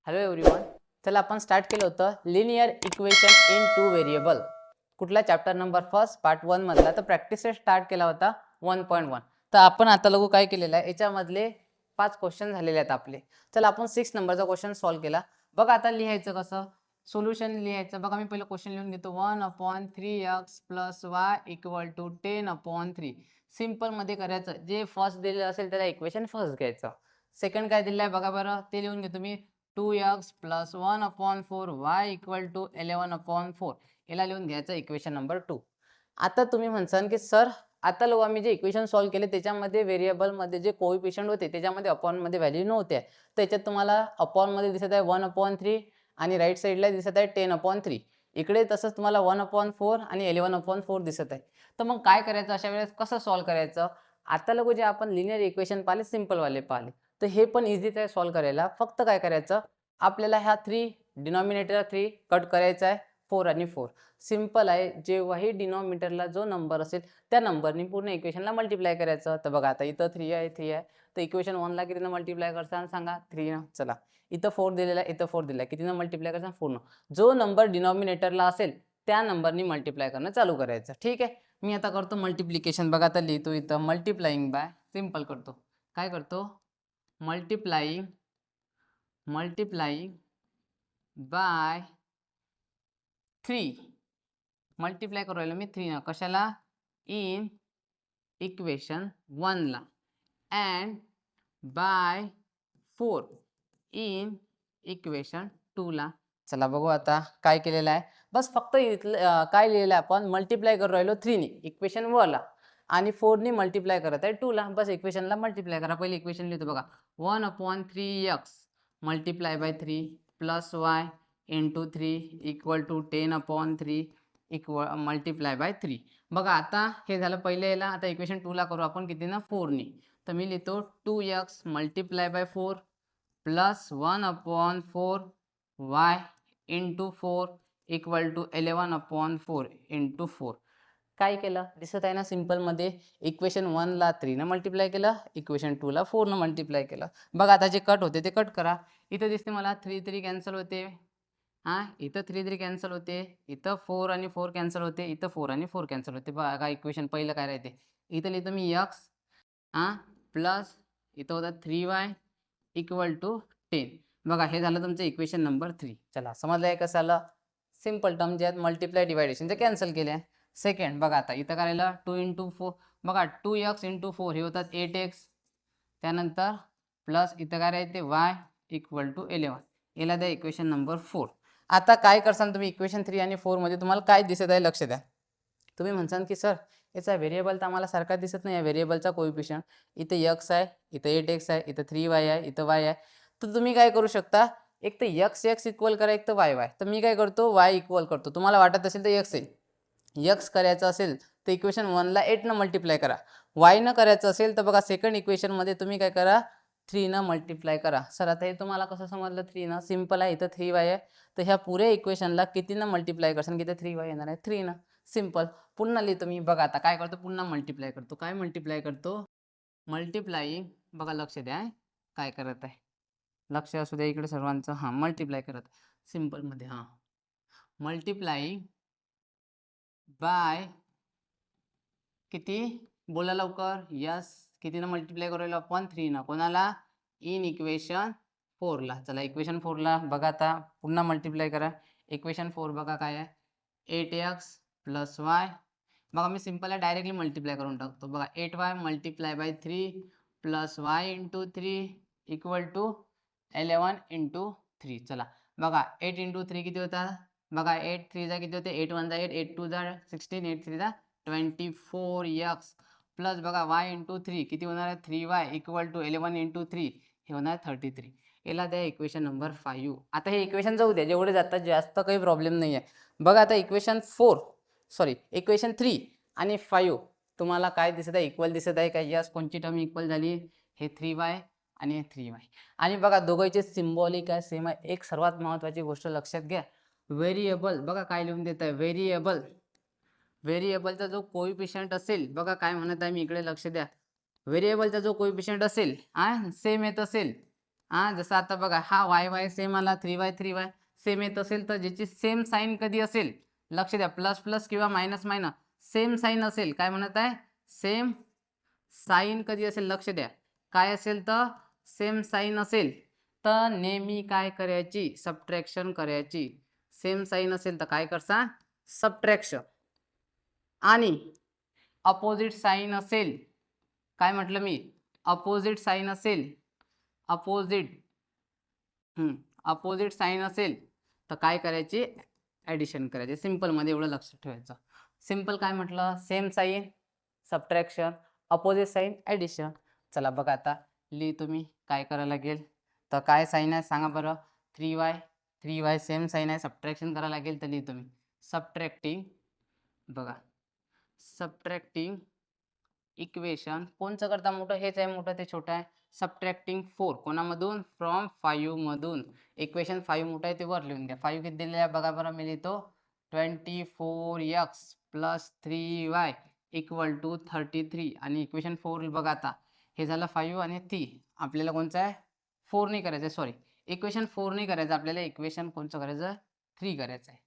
Hello everyone. चला आपण start केलं होतं linear equation in two variable. कुठला चॅप्टर नंबर फर्स्ट पार्ट 1 मधला. तर प्रॅक्टिस स्टार्ट केला होता 1.1. तर आपण आता लोक काय केलेलं आहे, याच्यामधले 5 क्वेश्चन झालेले आहेत आपले. चला आपण 6 नंबरचा क्वेश्चन सॉल्व्ह केला. बघा आता लिहायचं कसं, सोल्युशन लिहायचं. बघा मी पहिलं क्वेश्चन लिहून घेतो. 1/3x + y = 10/3. सिंपल मध्ये करायचं. जे फर्स्ट दिलेलं असेल त्याला इक्वेशन फर्स्ट घ्यायचं. सेकंड काय दिलं आहे बघा बरं, ते लिहून घेतो मी. 2x + 1/4 y = 11/4. याला लिहून घ्यायचं इक्वेशन नंबर 2. आता तुम्ही म्हणसान की सर आता लोक आम्ही जे इक्वेशन सॉल्व्ह केले त्याच्यामध्ये व्हेरिएबल मध्ये जे कोएफिशियंट होते त्याच्यामध्ये अपॉन मध्ये व्हॅल्यू नव्हत्या. तर याच्यात तुम्हाला अपॉन मध्ये दिसत आहे 1/3 आणि राईट साईडला दिसत आहे 10/3. इकडे तसंच तुम्हाला 1/4 आणि 11/4 दिसत आहे. तर मग काय करायचं अशा वेळेस, कसं सॉल्व्ह करायचं? आता लोक जे आपण लिनियर इक्वेशन पाहिले, सिंपल वाले पाहिले, तर हे पण इझीच आहे सॉल्व्ह करायला. फक्त काय करायचं, आपल्याला ह्या 3 डिनॉमिनेटर 3 कट करायचा आहे. 4 आणि 4 सिंपल आहे. जेव्हाही डिनॉमिनेटरला जो नंबर असेल त्या नंबरनी पूर्ण इक्वेशनला मल्टिप्लाय करायचं. तर बघा आता इथं 3 आहे, 3 आहे. तर इक्वेशन 1 ला कितीनं मल्टिप्लाय करसान सांगा? 3 न. चला इथं 4 दिलेला आहे, इथं 4 दिला आहे. कितीनं मल्टिप्लाय करसान? 4 न. जो नंबर डिनॉमिनेटरला असेल त्या नंबरनी मल्टिप्लाय करणं चालू करायचं. ठीक आहे. मी आता करतो मल्टिप्लिकेशन. बघा आता लिहितो इथं मल्टिप्लाइंग बाय. सिंपल करतो. काय करतो? Multiplying bye 3. मल्टिप्लाय करू राहिलो मी 3 न. कशाला? इन इक्वेशन 1 ला अँड बाय 4 इन इक्वेशन 2 ला. चला बघू आता काय केलेलं आहे. बस फक्त इथलं काय लिहिलं आहे आपण, मल्टिप्लाय करू राहिलो 3 नी इक्वेशन 1 ला आणि 4 नी मल्टिप्लाय करत आहे 2 ला. बस इक्वेशनला मल्टिप्लाय करा. पहिले इक्वेशन लिहितो बघा. 1/3x multiply by 3 plus y into 3 = 10/3 multiply by 3. बघा आता हे झालं पहिले याला. आता इक्वेशन 2 ला करू आपण किती ना 4 नी. तर मी लिहितो 2x multiply by 4 plus 1/4 y into 4 = 11/4 into 4. काय केलं दिसत आहे ना सिंपलमध्ये. इक्वेशन 1 ला 3 न मल्टिप्लाय केलं, इक्वेशन 2 ला 4 न मल्टिप्लाय केलं. बघा आता जे कट होते ते कट करा. इथं दिसते मला 3 3 कॅन्सल होते. इथं 3 3 कॅन्सल होते. इथं 4 आणि 4 कॅन्सल होते. इथं 4 आणि 4 कॅन्सल होते. बघा इक्वेशन पहिलं काय राहते. इथं लिहितो मी x प्लस इथं होता 3y = 10. बघा हे झालं तुमचं इक्वेशन नंबर 3. चला समजलंय कसं आलं. सिंपल टर्म जे आहेत मल्टिप्लाय डिवायडेशन ते कॅन्सल केले. सेकंड बघा आता इथं काय राहिलं 2 × 4. बघा 2x × 4 हे होतात 8x. त्यानंतर प्लस इथं काय राहते y = 11. याला द्या इक्वेशन नंबर 4. आता काय करसान तुम्ही इक्वेशन 3 आणि 4 मध्ये तुम्हाला काय दिसत आहे लक्ष द्या. तुम्ही म्हणसान की सर याचा व्हेरिएबल तर आम्हाला सारखा दिसत नाही आहे. व्हेरिएबलचा कोएफिशियंट इथे x आहे, इथं 8x आहे, इथं 3y आहे, इथं y आहे. तर तुम्ही काय करू शकता, एक तर x इक्वल करा, एक तर y. तर मी काय करतो y इक्वल करतो. तुम्हाला वाटत असेल तर x आहे. x करायचं असेल तर इक्वेशन 1 ला 8 न मल्टिप्लाय करा. y न करायचं असेल तर बघा सेकंड इक्वेशन मध्ये तुम्ही काय करा 3 न मल्टिप्लाय करा. सर आता हे तुम्हाला कसं समजलं 3 न? सिंपल आहे. इथं 3y आहे. तर ह्या पुऱ्या इक्वेशनला किती न मल्टिप्लाय करसान की ते 3y येणार आहे 3 न. सिंपल. पुन्हा लिहितो मी. बघा आता काय करतो, पुन्हा मल्टिप्लाय करतो. काय मल्टिप्लाय करतो? मल्टिप्लाइंग. बघा लक्ष द्या काय करत आहे. लक्ष असू द्या इकडे सर्वांचं. मल्टिप्लाय करत सिंपल मध्ये. मल्टिप्लाइंग बाय किती बोला लवकर. यस. किती न मल्टिप्लाय करूया आपण 3 न. कोणाला? इन इक्वेशन 4 ला. चला इक्वेशन 4 ला बघा आता पुन्हा मल्टिप्लाय करा. इक्वेशन 4 बघा काय आहे 8x प्लस y. बघा मी सिंपल आहे डायरेक्टली मल्टिप्लाय करून टाकतो. बघा 8y multiply by 3 plus y into 3 = 11 into 3. चला बघा 8 इंटू 3 किती होता? बघा 8 3 जा किती होते? 8 1 जा 8, 8 2 जा 16, 8 3 जा 24x प्लस बघा y इंटू 3 किती होणार आहे 3y = 11 इंटू 3 हे होणार 33. याला द्या इक्वेशन नंबर 5. आता हे इक्वेशन जाऊ द्या, जेवढे जातात जास्त काही प्रॉब्लेम नाही आहे. बघा आता इक्वेशन 3 आणि 5 तुम्हाला काय दिसत आहे? इक्वल दिसत आहे का? यस. कोणची टर्म इक्वल झाली? हे 3y आणि हे 3y. आणि बघा दोघांचे सिम्बॉलिक आहे, सेम आहे. एक सर्वात महत्त्वाची गोष्ट लक्षात घ्या, व्हेरिएबल. बघा काय लिहून देत आहे व्हेरिएबलचा जो कोएफिशियंट असेल, बघा काय म्हणत आहे मी इकडे लक्ष द्या. व्हेरिएबलचा जो कोएफिशियंट असेल सेम येत असेल जसं आता बघा हा y सेम आला 3y सेम येत असेल तर ज्याची सेम साईन कधी असेल लक्ष द्या, प्लस प्लस किंवा मायनस मायनस सेम साईन असेल, काय म्हणत आहे सेम साईन कधी असेल लक्ष द्या, काय असेल तर सेम साईन असेल तर नेहमी काय करायची सबट्रॅक्शन करायची. सेम साईन असेल तर काय करसा सबट्रॅक्शन. आणि अपोजिट साईन असेल, काय म्हटलं मी अपोजिट साईन असेल, अपोजिट साईन असेल तर काय करायची ॲडिशन करायची. सिम्पलमध्ये एवढं लक्षात ठेवायचं. सिम्पल काय म्हटलं same sign subtraction, opposite sign addition. चला बघा आता लिहितो मी काय करायला लागेल तर काय साईन आहे सांगा बरं 3y सेम साईन आहे सबट्रॅक्शन करायला लागेल तर लिहितो मी सबट्रॅक्टिंग. बघा सबट्रॅक्टिंग इक्वेशन कोणचं करता मोठं हेच आहे मोठं ते छोटं आहे. सबट्रॅक्टिंग 4 कोणामधून फ्रॉम 5 मधून. इक्वेशन 5 मोठं आहे ते वर लिहून घ्या. 5 किती दिलेलं आहे बघा बरं मी लिहितो 24x plus 3y equal to 33 आणि इक्वेशन 4 बघा आता हे झालं 5 आणि 3 आपल्याला कोणचं आहे 4 नाही करायचं आहे, सॉरी इक्वेशन 4 नाही करायचं आपल्याला, इक्वेशन कोणचं करायचं 3 करायचं आहे.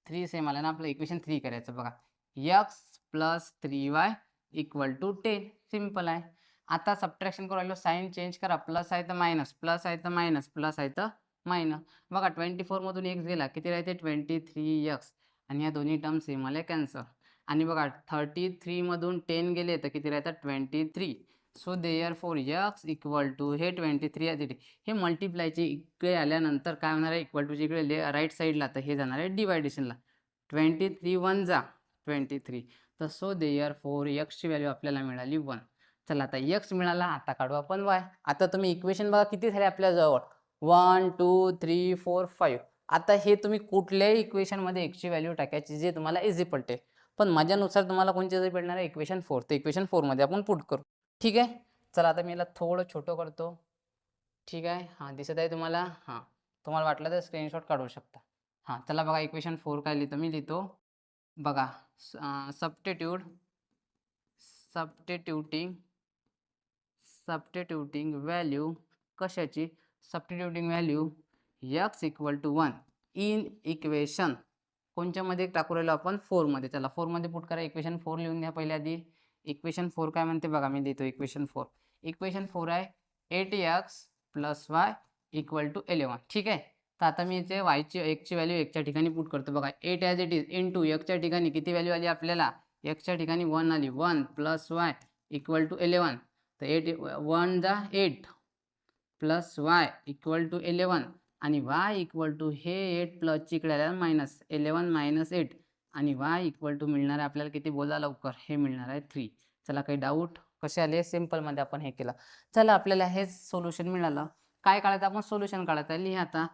3 सेम आलं ना आपलं इक्वेशन 3 करायचं. बघा x plus 3y equal to 10 simple आहे. आता सबट्रॅक्शन करू राहिलो साईन चेंज करा, प्लस आहे तर मायनस, प्लस आहे तर मायनस, प्लस आहे तर मायनस. बघा 24 मधून x गेला किती राहते 23x आणि या दोन्ही टर्म सेम आल्या कॅन्सल. आणि बघा 33 मधून 10 गेले तर किती राहतात 23. So therefore x equal to हे 23 आहे तिथे हे मल्टिप्लायचे इकडे आल्यानंतर काय होणार आहे इक्वल टूच्या इकडे राईट साईडला तर हे जाणार आहे डिवायडेशनला. 23 1 जा 23 तर सो देअर फोर एक्सची व्हॅल्यू आपल्याला मिळाली 1. चला आता एक्स मिळाला, आता काढू आपण वाय. आता तुम्ही इक्वेशन बघा किती झाले आपल्याजवळ 1 2 3 4 5. आता हे तुम्ही कुठल्याही इक्वेशनमध्ये एक्सची व्हॅल्यू टाकायची जे तुम्हाला इझी पडते, पण माझ्यानुसार तुम्हाला कोणती इझी पडणार आहे इक्वेशन 4. तर इक्वेशन 4 मध्ये आपण पुट करू. ठीक आहे चला आता मी याला थोडं छोटं करतो. ठीक आहे हां दिसत आहे तुम्हाला, हां तुम्हाला वाटलं तर स्क्रीनशॉट काढू शकता. हां चला बघा इक्वेशन 4 काय लिहितो मी लिहितो बघा सबस्टिट्यूटिंग व्हॅल्यू कशाची substituting value x equal to 1 in equation कोणच्यामध्ये टाकू राहिलो आपण 4 मध्ये. चला 4 मध्ये पुट करा, इक्वेशन 4 लिहून घ्या पहिल्या आधी. इक्वेशन 4 काय म्हणते बघा मी लिहितो इक्वेशन 4. इक्वेशन 4 आहे 8x plus y equal to 11. ठीक आहे तर आता मी इथे वायची एक्सची व्हॅल्यू एक्सच्या ठिकाणी पुट करतो. बघा 8 ॲज इट इज इंटू एक्सच्या ठिकाणी किती व्हॅल्यू आली आपल्याला एक्सच्या ठिकाणी 1 आली 1 प्लस y इक्वल टू 11. तर 8 1 जा 8 प्लस y इक्वल टू 11 आणि y इक्वल टू हे 8 प्लसची इकडे आल्यावर मायनस 11 मायनस 8 आणि y इक्वल टू मिळणार आहे आपल्याला किती बोला लवकर हे मिळणार आहे 3. चला काही डाऊट कसे आले सिम्पलमध्ये आपण हे केलं. चला आपल्याला हे सोल्युशन मिळालं. काय काढायचं आपण सोल्युशन काढायचं आहे. लिहा आता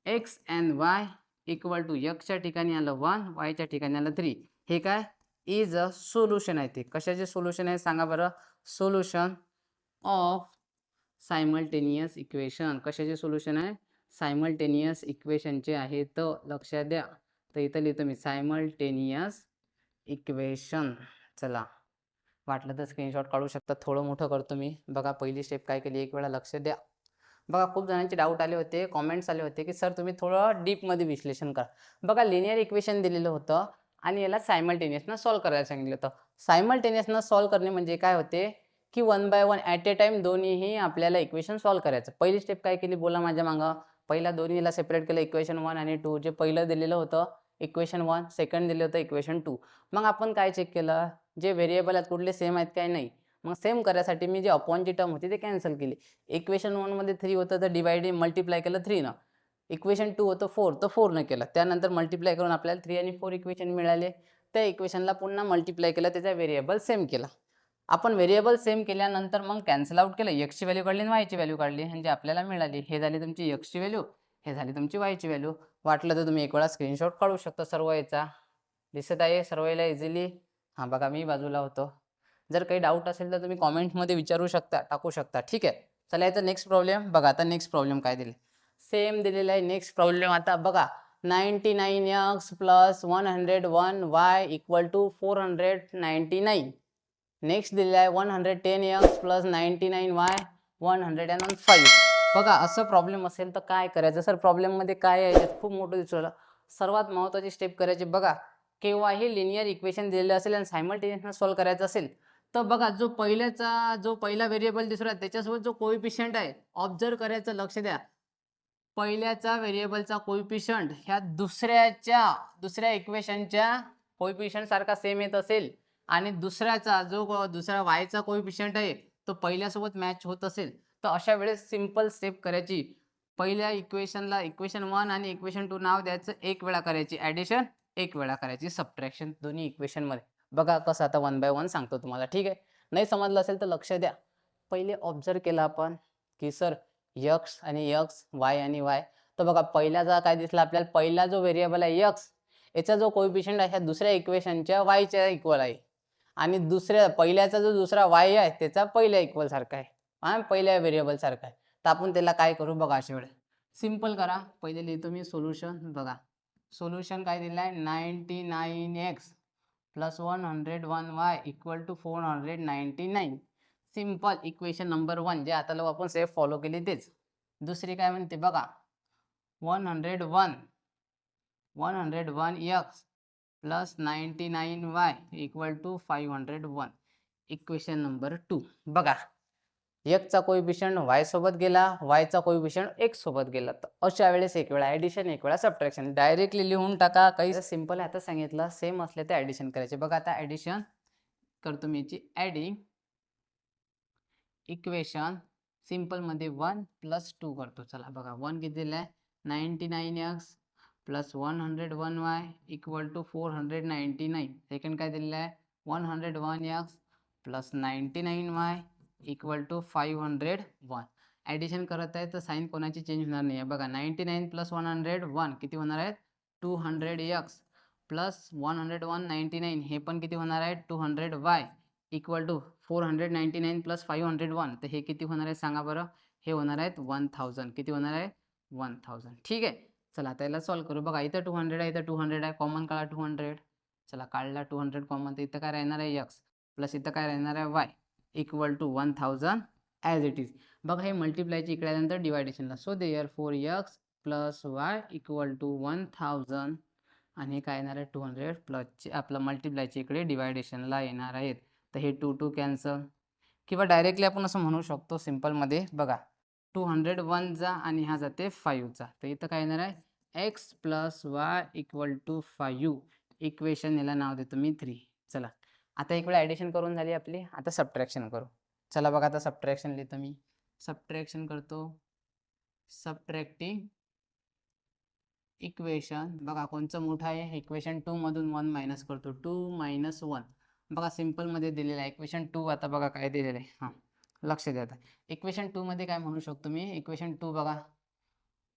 x and y equal to एक्सच्या ठिकाणी आलं 1 वायच्या ठिकाणी आलं 3. हे काय इज अ सोल्युशन आहे. ते कशाचे सोल्युशन आहे सांगा बरं सोल्युशन ऑफ सायमल्टेनियस इक्वेशन. कशाचे सोल्युशन आहे सायमल्टेनियस इक्वेशनचे आहे तर लक्षात द्या. तर इथं लिहितो मी सायमल्टेनियस इक्वेशन. चला वाटलं तर स्क्रीनशॉट काढू शकता, थोडं मोठं करतो मी. बघा पहिली स्टेप काय केली एक वेळा लक्ष द्या. बघा खूप जणांचे डाऊट आले होते, कॉमेंट्स आले होते की सर तुम्ही थोडं डीपमध्ये विश्लेषण करा. बघा लिनियर इक्वेशन दिलेलं होतं आणि याला सायमल्टेनियसनं सॉल्व करायला सांगितलं होतं. सायमल्टेनियसनं सॉल्व करणे म्हणजे काय होते की 1 बाय 1 ॲट ए टाइम दोन्हीही आपल्याला इक्वेशन सॉल्व करायचं. पहिली स्टेप काय केली बोला माझ्या मागं. पहिला दोन्हीला सेपरेट केलं इक्वेशन 1 आणि 2. जे पहिलं दिलेलं होतं इक्वेशन 1 सेकंड दिलं होतं इक्वेशन 2. मग आपण काय चेक केलं जे व्हेरिएबल आहेत कुठले सेम आहेत काय नाही. मग सेम करायसाठी मी जे अपॉनची टर्म होती ते कॅन्सल केली. इक्वेशन 1 मध्ये 3 होतं तर डिवाइडिंग मल्टिप्लाय केलं 3 न. इक्वेशन 2 होतं 4 तर 4 न केलं. त्यानंतर मल्टिप्लाय करून आपल्याला 3 आणि 4 इक्वेशन मिळाले. त्या इक्वेशनला पुन्हा मल्टिप्लाय केलं, त्याचा व्हेरिएबल सेम केला. आपण व्हेरिएबल सेम केल्यानंतर मग कॅन्सल आउट केलं, एक्सची व्हॅल्यू काढली आणि वायची व्हॅल्यू काढली म्हणजे आपल्याला मिळाली. हे झाली तुमची एक्सची व्हॅल्यू, हे झाली तुमची वायची व्हॅल्यू. वाटलं तर तुम्ही एक वेळा स्क्रीनशॉट काढू शकता सर्व याचा. दिसत आहे सर्वला इझिली. हां बघा मी बाजूला होतो. जर काही डाऊट असेल तर तुम्ही कॉमेंटमध्ये विचारू शकता, टाकू शकता. ठीक आहे चला याचा नेक्स्ट प्रॉब्लेम बघा. आता नेक्स्ट प्रॉब्लेम काय दिले सेम दिलेला आहे. नेक्स्ट प्रॉब्लेम आता बघा 99x plus 101 y equal to 499. Next दिलेला आहे 110x प्लस 99y 105. बघा असं प्रॉब्लेम असेल तर काय करायचं सर, प्रॉब्लेममध्ये काय आहे याच्यात खूप मोठं दिसलं. सर्वात महत्त्वाची स्टेप करायची बघा, केव्हाही लिनियर इक्वेशन दिलेलं असेल आणि सायमल्टेनियसली सॉल्व्ह करायचं असेल तर बघा जो पहिला व्हेरिएबल दिसला त्याच्यासोबत जो कोइफिशियंट आहे ऑब्झर्व करायचं, लक्ष द्या. पहिल्याचा व्हेरिएबलचा कोइफिशियंट ह्या दुसऱ्या इक्वेशनच्या कोइफिशियंट सारखा सेम येत असेल आणि दुसरा वायचा कोइफिशियंट आहे तो पहिल्यासोबत मॅच होत असेल तर अशा वेळेस सिंपल स्टेप करायची. पहिल्या इक्वेशनला इक्वेशन 1 आणि इक्वेशन 2 नाव द्यायचं, एक वेळा करायची ॲडिशन, एक वेळा करायची सबट्रॅक्शन दोन्ही इक्वेशनमध्ये. बघा कसं आता 1 बाय 1 सांगतो तुम्हाला, ठीक आहे. नाही समजलं असेल तर लक्ष द्या. पहिले ऑब्झर्व केलं आपण की सर x आणि x, y आणि y. तर बघा पहिल्याचा काय दिसला आपल्याला, पहिला जो व्हेरिएबल आहे x याचा जो कोइफिशियंट आहे ह्या दुसऱ्या इक्वेशनच्या y च्या इक्वल आहे आणि पहिल्याचा जो दुसरा y आहे त्याचा पहिल्या इक्वल सारखा आहे, हा पहिल्या व्हेरिएबल सारखा आहे. तर आपण त्याला काय करू बघा, अशा वेळेस सिंपल करा. पहिले लिहितो मी सोल्युशन. बघा सोल्युशन काय दिलं आहे, 99x plus 101y equal to 499. Simple equation number 1 जे आता लोक आपण सेफ फॉलो केली तेच. दुसरी काय म्हणते बघा, 101x plus 99y equal to 501. Equation number 2. बघा x चा कोइफिशियंट y सोबत गेला, y चा कोइफिशियंट x सोबत गेला. तर अशा वेळेस एक वेळा ॲडिशन, एक वेळा सबट्रॅक्शन. डायरेक्टली लिहून टाका, काही सिंपल आहे. आता सांगितलं सेम असले तर ॲडिशन करायचे. बघा आता ॲडिशन करतो मी याची. ॲडिंग इक्वेशन सिंपल मध्ये 1 प्लस 2 करतो. चला बघा 1 किती दिलं आहे, 99x plus 101y equal to 499. Second काय दिलेलं आहे, 101x plus 99y equal to 501. Addition करत आहे तर साईन कोणाची चेंज होणार नाही आहे. बघा 99 प्लस 101 किती होणार आहे, 200x प्लस 101 99 हे पण किती होणार आहे, 200y इक्वल टू 499 प्लस 501. तर हे किती होणार आहे सांगा बरं, हे होणार आहेत 1000. किती होणार आहे, 1000. ठीक आहे. चला आता याला सॉल्व्ह करू. बघा इथं 200 आहे, इथं 200 आहे, कॉमन काढा 200. चला काढला 200 कॉमन, तर इथं काय राहणार आहे x प्लस इथं काय राहणार आहे y equal to 1000 as it is. बघा हे मल्टिप्लायची इकडे आल्यानंतर डिवायडेशनला. So there 4x plus y equal to 1000 आणि हे काय येणार आहे 200 प्लसचे आपलं मल्टिप्लायची इकडे डिवायडेशनला येणार आहेत. तर हे 2 2 कॅन्सल, किंवा डायरेक्टली आपण असं म्हणू शकतो सिंपलमध्ये. बघा 201 जा आणि हा जाते 5 चा. तर इथं काय येणार आहे x plus y equal to 5. Equation याला नाव देतो मी 3. चला आता एक वेळ ॲडिशन करून झाली आपली, आता सबट्रॅक्शन करू. चला बघा आता सबट्रॅक्शन लिहितो मी. सबट्रॅक्शन करतो. Subtracting equation. बघा कोणचं मोठं आहे, इक्वेशन 2 मधून 1 मायनस करतो. 2 मायनस 1. बघा सिंपलमध्ये दिलेलं आहे इक्वेशन 2. आता बघा काय दिलेलं आहे, हां लक्ष द्या. आता इक्वेशन 2 मध्ये काय म्हणू शकतो मी, इक्वेशन 2 बघा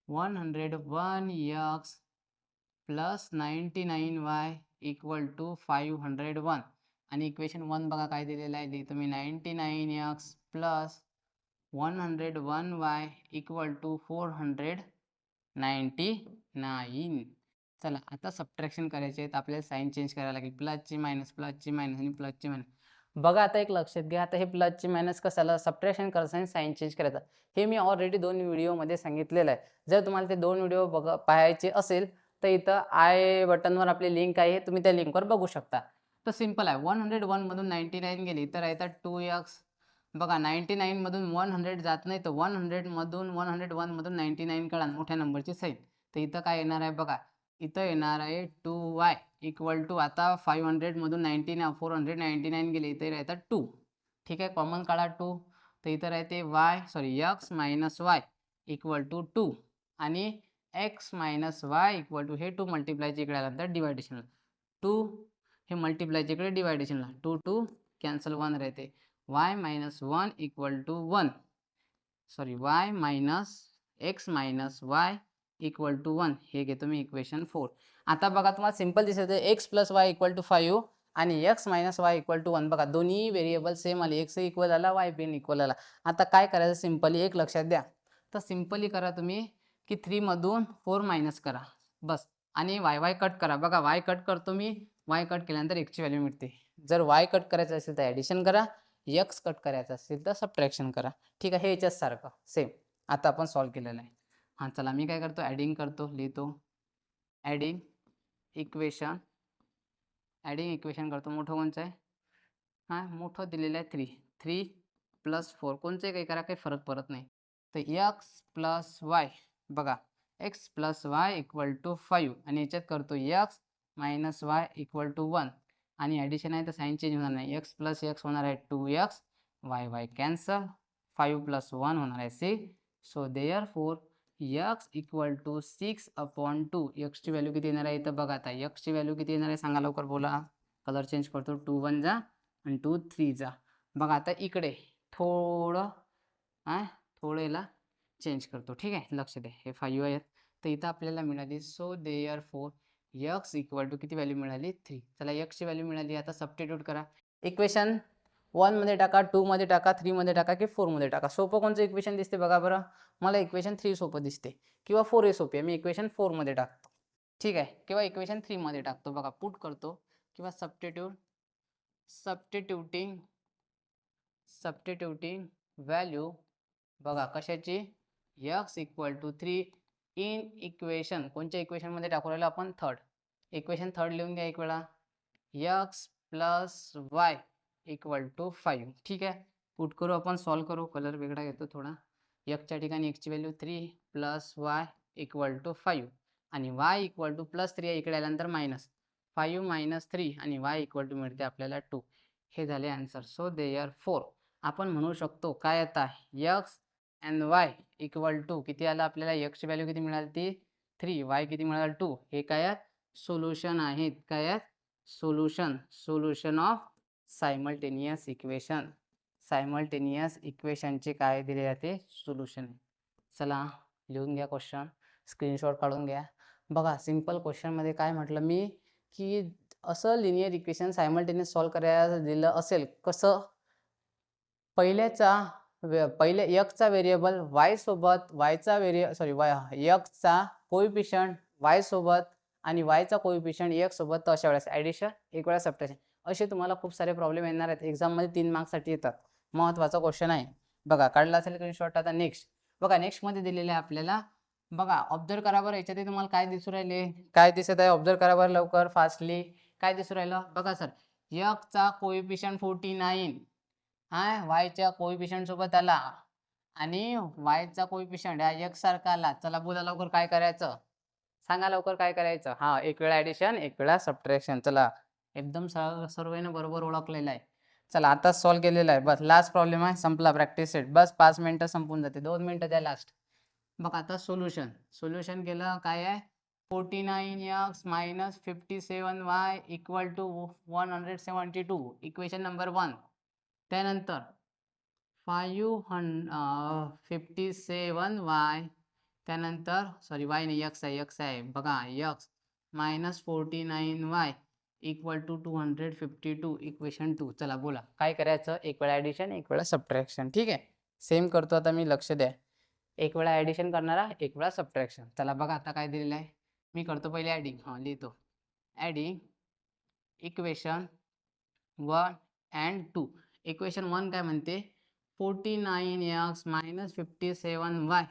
101x plus 99y equal to 501. आणि इक्वेशन 1 बघा काय दिलेलं आहे, लिहितो मी 99x plus 101y equal to 499. चला आता सबट्रॅक्शन करायचे आहेत, आपल्याला साईन चेंज करायला लागेल. प्लसची मायनस, प्लसची मायनस आणि प्लसची मायनस. बघा आता एक लक्षात घ्या, आता हे प्लसची मायनस कशाला, सबट्रॅक्शन करताना साईन चेंज करायचा. हे मी ऑलरेडी 2 व्हिडिओमध्ये सांगितलेलं आहे. जर तुम्हाला ते 2 व्हिडिओ पाहायचे असेल तर इथं आय बटनवर आपली लिंक आहे, तुम्ही त्या लिंकवर बघू शकता. तर सिंपल आहे, 101 मधून 99 गेली तर येतात 2x. बघा 99 मधून 100 जात नाही, तर 101 मधून 99 काढा, मोठ्या नंबरची साईन. तर इथं काय येणार आहे बघा, इथं येणार आहे 2y इक्वल टू, आता 500 मधून 499 गेले, इथे राहतात 2. ठीक आहे, कॉमन काढा 2. तर इथं राहते x minus y equal to 2 आणि x minus y equal to हे 2 मल्टिप्लायचे इकडे आल्यानंतर डिवायडेशनला 2, हे मल्टिप्लायचे इकडे डिवायडेशनला 2 2 कॅन्सल, 1 राहते. y minus 1 equal to 1, sorry y minus x minus y equal to 1. हे घेतो मी इक्वेशन 4. आता बघा तुम्हाला सिंपल दिसत आहे, x plus y equal to 5 आणि x minus y equal to 1. बघा दोन्ही व्हेरिएबल सेम आले, x इक्वल आला, y पण इक्वल आला. आता काय करायचं, सिंपली एक लक्षात द्या. तर सिंपली करा तुम्ही की 3 मधून 4 मायनस करा बस, आणि y कट करा. बघा y कट करतो मी, y कट केल्यानंतर x ची व्हॅल्यू मिळते. जर y कट करायचं असेल तर ॲडिशन करा, x कट करायचं असेल तर सबट्रॅक्शन करा. ठीक आहे, हे याच्याच सारखं सेम. आता आपण सॉल्व केलेलं आहे. हां चला मी काय करतो, ॲडिंग करतो, लिहितो ॲडिंग इक्वेशन करतो. मोठं कोणचं आहे? हां मोठं दिलेलं आहे 3 + 4 कोणचंही काही करा, काही फरक पडत नाही. तर x + y बघा x + y = 5 आणि याच्यात करतो x - y = 1 आणि ॲडिशन आहे तर साईन चेंज होणार नाही. x + x होणार आहे 2x, y कॅन्सल, 5 + 1 होणार आहे 6. So therefore x = 6/2. x ची व्हॅल्यू किती येणार आहे इथं बघा. आता x ची व्हॅल्यू किती येणार आहे सांगा लवकर, बोला. कलर चेंज करतो, 2 1 जा आणि 2 3 जा. बघा आता इकडे थोडं थोडं याला चेंज करतो, ठीक आहे. लक्ष द्या, हे 5 आहेत तर इथं आपल्याला मिळाली. सो देअरफॉर x = किती व्हॅल्यू मिळाली 3. चला x ची व्हॅल्यू मिळाली, आता सबस्टिट्यूट करा. इक्वेशन 1 मध्ये टाका, 2 मध्ये टाका, 3 मध्ये टाका की 4 मध्ये टाका. सोपं कोणचं इक्वेशन दिसते बघा बरं. मला इक्वेशन 3 सोपं दिसते किंवा 4 हे सोपे आहे. मी इक्वेशन 4 मध्ये टाकतो, ठीक आहे, किंवा इक्वेशन 3 मध्ये टाकतो. बघा पुट करतो किंवा सबस्टिट्यूटिंग व्हॅल्यू बघा कशाची, x = 3 इन इक्वेशन, कोणत्या इक्वेशन मध्ये टाकू राहिलो आपण, थर्ड इक्वेशन. थर्ड लिहून घ्या एक वेळा, x + y = 5, ठीक आहे. पुट करू आपण, सॉल्व करू. कलर वेगळा घेतो थोडा. x च्या ठिकाणी x ची व्हॅल्यू 3 + y = 5 आणि y = +3 आहे, इकडे आल्यानंतर -5 - 3 आणि y = मिळते आपल्याला 2. हे झाले आन्सर. सो देअरफॉर आपण म्हणू शकतो काय आता, x and y = किती आलं आपल्याला, x ची व्हॅल्यू किती मिळाली ती 3, y किती मिळालं 2. हे काय आहेत, सोल्युशन आहेत. काय आहेत, solution of simultaneous equation. Simultaneous इक्वेशनचे काय दिले जाते, सोल्युशन. चला लिहून घ्या क्वेश्चन, स्क्रीनशॉट काढून घ्या. बघा सिंपल क्वेश्चनमध्ये काय म्हटलं मी, की असं लिनियर इक्वेशन सायमल्टेनियस सॉल्व करायला दिलं असेल, कसं, पहिले x चा व्हेरिएबल y सोबत, x चा कोइफिशियंट y सोबत आणि y चा कोइफिशियंट x सोबत, तर अशा वेळेस ॲडिशन, एक वेळा सबट्रॅक्शन. असे तुम्हाला खूप सारे प्रॉब्लेम येणार आहेत एक्झाममध्ये, 3 मार्क्ससाठी येतात. महत्त्वाचा क्वेश्चन आहे. बघा काढला असेल स्क्रीनशॉट. आता नेक्स्ट बघा, नेक्स्टमध्ये दिलेले आहे आपल्याला. बघा ऑब्झर्व करा बरं, याच्यात तुम्हाला काय दिसू राहिले, काय दिसत आहे, ऑब्झर्व करा बरं लवकर फास्टली. काय दिसू राहिलं बघा सर, x चा कोइफिशियंट 49 y च्या कोइफिशियंट सोबत आला आणि y चा कोइफिशियंट या x सारखा आला. चला बोला लवकर काय करायचं, सांगा लवकर काय करायचं. हा, एक वेळा ॲडिशन, एक वेळा सबट्रॅक्शन. चला एकदम सर्वांनी बरोबर ओळखलेलं आहे. चला आता सॉल्व केलेलं आहे, बस लास्ट प्रॉब्लेम आहे, संपला प्रॅक्टिस सेट. बस 5 मिनिटं संपून जाते, 2 मिनिटं द्या लास्ट. बघा आता सोल्युशन केलं, काय आहे, 49x - 57y = 172, इक्वेशन नंबर 1. त्यानंतर 57y, त्यानंतर सॉरी y नाही, x आहे बघा, x - 49y = 252, इक्वेशन 2. चला बोला काय करायचं, एक वेळा ॲडिशन, एक वेळा सबट्रॅक्शन, ठीक आहे. सेम करतो आता मी, लक्ष द्या. एक वेळा ॲडिशन करणारा, एक वेळा सबट्रॅक्शन. चला बघा आता काय दिलेलं आहे, मी करतो पहिले ॲडिंग. लिहितो ॲडिंग इक्वेशन 1 and 2. इक्वेशन 1 काय म्हणते, 49x - 57y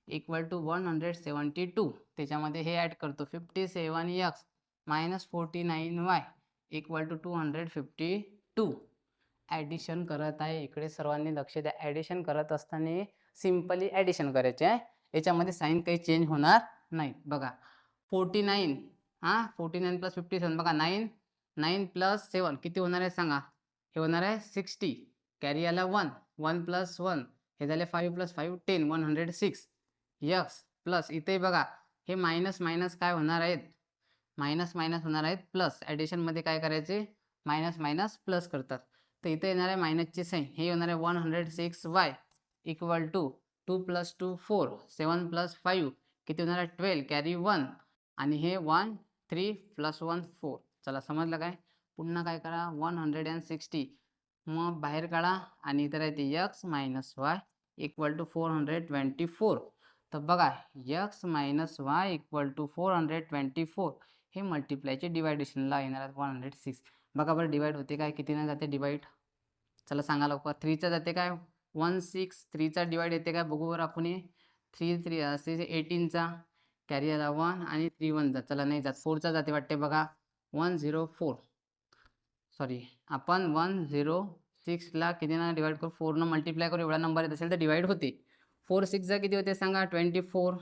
= 172. त्याच्यामध्ये हे ॲड करतो, 57x - 49y = 252. ॲडिशन करत आहे इकडे, सर्वांनी लक्ष द्या. ॲडिशन करत असताना सिम्पली ॲडिशन करायचे आहे, याच्यामध्ये साईन काही चेंज होणार नाही. बघा 49 49 + 57 बघा, 9 + 7 किती होणार आहे सांगा, हे होणार आहे 60, कॅरी आला 1 + 1 हे झाले 5 + 5 10, 106 x प्लस इथे बघा हे मायनस काय होणार आहेत, मायनस होणार आहेत प्लस. ॲडिशनमध्ये काय करायचे, मायनस प्लस करतात. तर इथे येणार आहे मायनसची साईन, हे होणार आहे 106y = 2 + 2 4, 7 + 5 किती होणार आहे 12, कॅरी 1 आणि हे 1 3 + 1 4. चला समजलं काय. पुन्हा काय करा, 160 मग बाहेर काढा आणि इतर आहे ते x - y = 424. तर बघा x - y = 424 हे मल्टिप्लायचे डिवायडेशनला येणार आहेत 106. बघा बरं डिवाइड होते काय, कितीने जाते डिवाइड, चला सांगा लवकर. 3चा जाते काय 16, 3चा डिवाइड येते काय बघू बरं आपण. 3 3 असते 18चा कॅरी आला 1 आणि 3 1 जा, चला नाही जात, 4चा जाते वाटते बघा, 104 सॉरी, आपण 106ला कितीनं डिवाइड करू, 4 मल्टिप्लाय करू, एवढा नंबर येत असेल तर डिवाइड होते. 4 6 जा किती होते सांगा, 24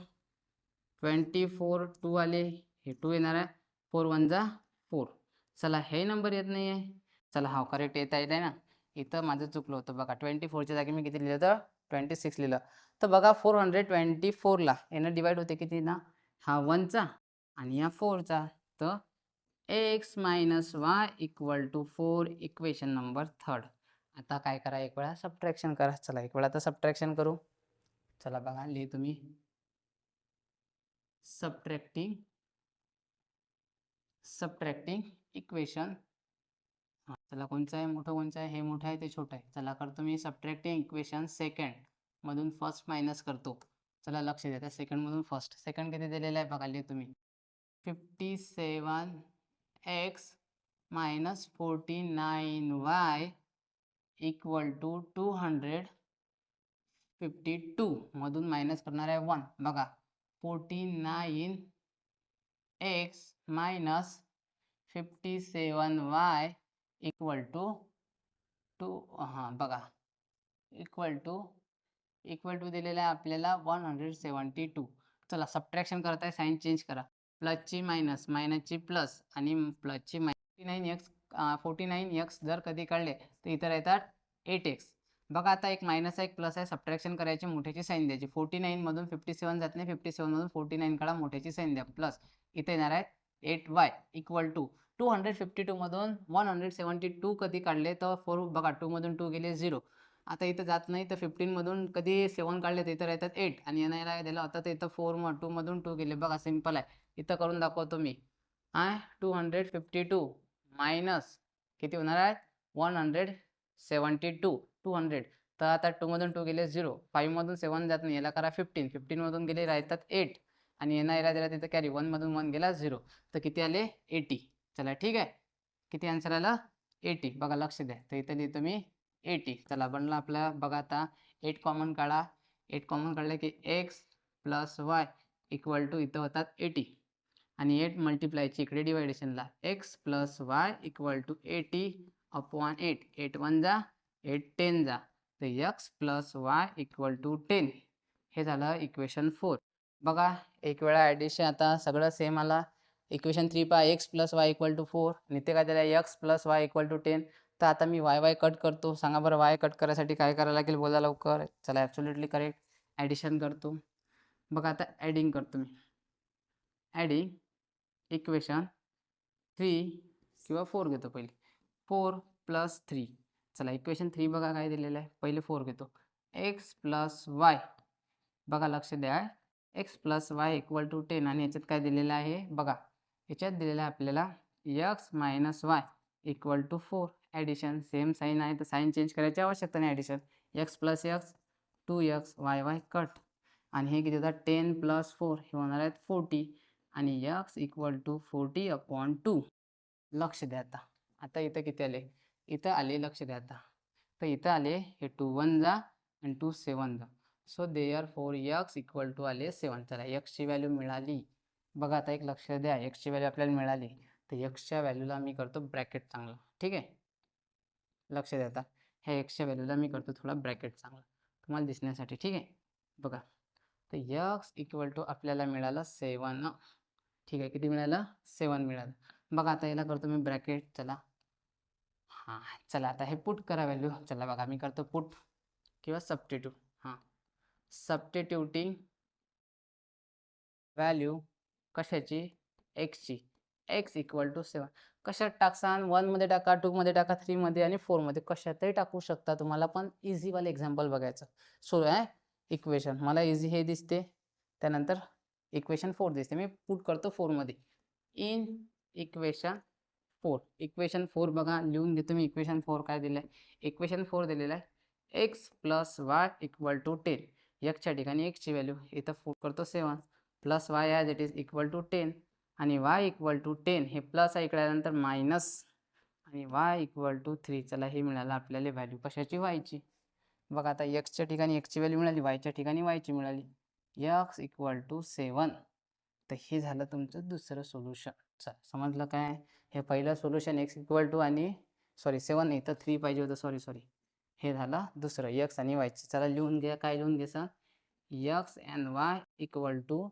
24 2 आले, हे 2 येणार आहे, 4 1 जा 4. चला हे नंबर येत नाही आहे, चला हा करेक्ट येत आहे ना, इथं माझं चुकलं होतं बघा, 24च्या जागी मी किती लिहिलं तर 26 लिहिलं. तर बघा 424ला यानं डिवाइड होते किती ना, हा 1चा आणि या 4चा, तर x minus y equal to 4 equation number 3. आता काय करा, एक वेळा सबट्रॅक्शन करा. चला एक वेळा आता सबट्रॅक्शन करू. चला बघा लिहि तुम्ही, सबट्रॅक्टिंग इक्वेशन. चला कोणचं आहे मोठं, कोणचं आहे, हे मोठं आहे ते छोटं आहे. चला करतो मी सबट्रॅक्टिंग इक्वेशन सेकंड मधून फर्स्ट मायनस करतो. चला लक्ष द्या, त्या सेकंड मधून फर्स्ट, सेकंड किती दिलेलं आहे बघा, लिहि तुम्ही 57x minus 49y equal to 252 मधून मायनस करणार आहे 1. बघा 49x minus 57y equal to 2, हां बघा इक्वल टू दिलेला आहे आपल्याला 172. चला सबट्रॅक्शन करत आहे, साईन चेंज करा, प्लसची मायनस, मायनसची प्लस आणि प्लसची मायनस. 49x जर कधी काढले तर इतर येतात 8x. बघा आता एक मायनस आहे एक प्लस आहे, सबट्रॅक्शन करायची, मोठ्याची साईन द्यायची. 49 मधून 57 जात नाही, 57 मधून 49 काढा, मोठ्याची साईन द्या, प्लस इथे येणार आहे 8y इक्वल टू 252 मधून 172 कधी काढले तर 4 बघा, 2 मधून 2 गेले 0. आता इथं जात नाही, तर 15 मधून कधी 7 काढले तर इथं येतात 8 आणि येणारा दिला होता तर इथं 2 मधून 2 गेले. बघा सिंपल आहे, इथं करून दाखवतो मी. 252 मायनस किती होणार आहे 172, 200. तर आता 2 मधून 2 गेले 0, 5 मधून 7 जात नाही, याला करा 15, 15 मधून गेले राहतात 8 आणि येणारा दिला तिथं कॅरी, 1 मधून 1 गेला 0, तर किती आले 80. चला ठीक आहे, किती आन्सर आला 80. बघा लक्ष द्या, तर इथं लिहितो मी 80. चला बनला आपला, बघा आता 8 कॉमन काढा, 8 कॉमन काढले की x plus y equal to इथं होतात 80 आणि 8 मल्टिप्लायची इकडे डिवायडेशनला, x plus y equal to 80 upon 8, 8 1 जा 8 10 जा, तर x plus y equal to 10. हे झालं इक्वेशन 4. बघा एक वेळा ॲडिशन, आता सगळं सेम आला. इक्वेशन 3 पहा, x plus y equal to 4 आणि ते काय दिलं x plus y equal to 10. तर आता मी y कट करतो. सांगा बरं y कट करायसाठी काय करायला लागेल, बोला लवकर. चला ॲब्सोल्युटली करेक्ट, ॲडिशन करतो. बघा आता ॲडिंग करतो मी, ॲडिंग इक्वेशन 3 किंवा 4 घेतो पहिले, 4 प्लस 3. चला इक्वेशन 3 बघा काय दिलेलं आहे, पहिले 4 घेतो, x प्लस वाय. बघा लक्ष द्या, x plus y equal to 10 आणि याच्यात काय दिलेलं आहे बघा, याच्यात दिलेलं आहे आपल्याला x minus y equal to 4. Addition same sign आहे तर साईन चेंज करायची आवश्यकता नाही. Addition x plus x 2x y cut आणि हे किती होतात 10 प्लस 4 हे होणार आहेत 40 आणि x इक्वल टू 40 अपॉन 2. लक्ष द्या आता, आता इथं किती आले, इथं आले, लक्ष द्या आता, तर इथं आले हे 2 1 जा आणि 2 7 जा, so therefore x equal to आले 7. चला एक्सची व्हॅल्यू मिळाली. बघा आता एक लक्ष द्या, एक्सची व्हॅल्यू आपल्याला मिळाली तर एक्सच्या व्हॅल्यूला मी करतो ब्रॅकेट चांगलं, ठीक आहे. लक्ष द्या आता, ह्या एक्सच्या व्हॅल्यूला मी करतो थोडा ब्रॅकेट चांगला तुम्हाला दिसण्यासाठी, ठीक आहे. बघा तर x इक्वल टू आपल्याला मिळालं 7. ठीक आहे, किती मिळालं 7 मिळालं. बघा आता याला करतो मी ब्रॅकेट. चला हां, चला आता हे पुट करा व्हॅल्यू. चला बघा मी करतो पुट किंवा सबस्टिट्यूट. हां, सबस्टिट्यूटिंग व्हॅल्यू कशाची, एक्सची, x इक्वल टू 7. कशात टाकसान, 1 मध्ये टाका, 2 मध्ये टाका, 3 मध्ये आणि 4 मध्ये, कशातही टाकू शकता तुम्हाला, पण इझीवाले एक्झाम्पल बघायचं. सो इक्वेशन मला इझी हे दिसते, त्यानंतर इक्वेशन 4 दिसते, मी पुट करतो 4 मध्ये. इन इक्वेशन 4, इक्वेशन 4 बघा लिहून घेतो मी. इक्वेशन 4 काय दिलं आहे, इक्वेशन 4 दिलेलं आहे x plus y equal to 10. एक्सच्या ठिकाणी एक्सची व्हॅल्यू इथं पुट करतो 7 plus y as it is equal to 10 आणि y इक्वल टू 10, हे प्लस आहे इकडे आल्यानंतर मायनस आणि y इक्वल टू 3. चला हे मिळालं आपल्याला व्हॅल्यू कशाची, y ची. बघा आता एक्सच्या ठिकाणी एक्सची व्हॅल्यू मिळाली, वायच्या ठिकाणी वायची मिळाली. x equal to 7. तर हे झालं तुमचं दुसरं सोल्युशन. चला समजलं काय? हे पहिलं सोल्युशन x इक्वल टू आणि सॉरी 7 इथं 3 पाहिजे होतं, सॉरी. हे झालं दुसरं x आणि y. चला लिहून घ्या. काय लिहून घ्यायचं? x and y equal to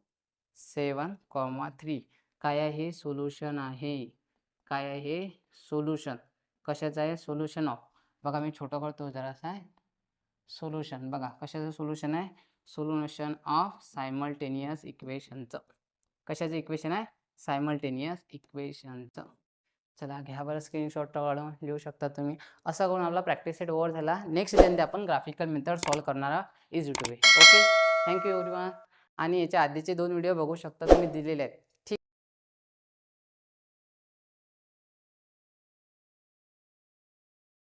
7, 3. काय आहे? सोल्युशन आहे. काय आहे? सोल्युशन. कशाचं आहे? Solution of. बघा मी छोटं करतो जरासा आहे. सोल्युशन बघा कशाचं सोल्युशन आहे? सोल्युशन ऑफ सायमल्टेनियस इक्वेशनचं. कशाचं इक्वेशन आहे? सायमल्टेनियस इक्वेशनचं. चला घ्या बरं स्क्रीनशॉट काढून लिहू शकता तुम्ही. असा करून आपला प्रॅक्टिस सेट ओव्हर झाला. नेक्स्ट ज्यामध्ये आपण ग्राफिकल मेथड सॉल्व्ह करणारा easy two way. Okay, thank you everyone. आणि याच्या आधीचे 2 व्हिडिओ बघू शकता तुम्ही, दिलेले आहेत.